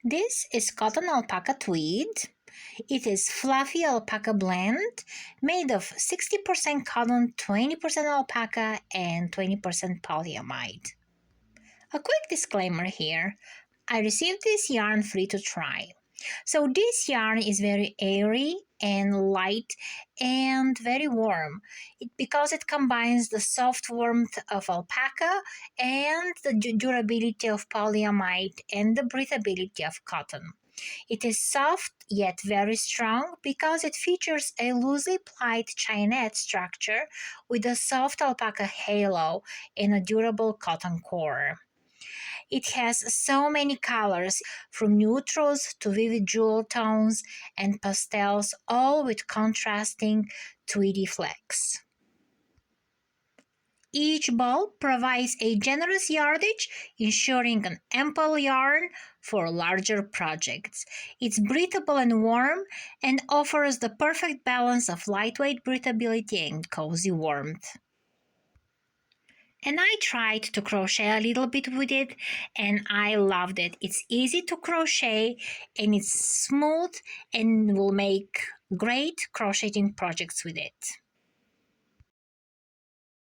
This is cotton alpaca tweed. It is fluffy alpaca blend made of 60% cotton, 20% alpaca, and 20% polyamide. A quick disclaimer here. I received this yarn free to try. So this yarn is very airy and light and very warm because it combines the soft warmth of alpaca and the durability of polyamide and the breathability of cotton. It is soft yet very strong because it features a loosely plied chainette structure with a soft alpaca halo and a durable cotton core. It has so many colors, from neutrals to vivid jewel tones and pastels, all with contrasting tweedy flecks. Each ball provides a generous yardage, ensuring an ample yarn for larger projects. It's breathable and warm and offers the perfect balance of lightweight breathability and cozy warmth. And I tried to crochet a little bit with it and I loved it. It's easy to crochet and it's smooth and will make great crocheting projects with it.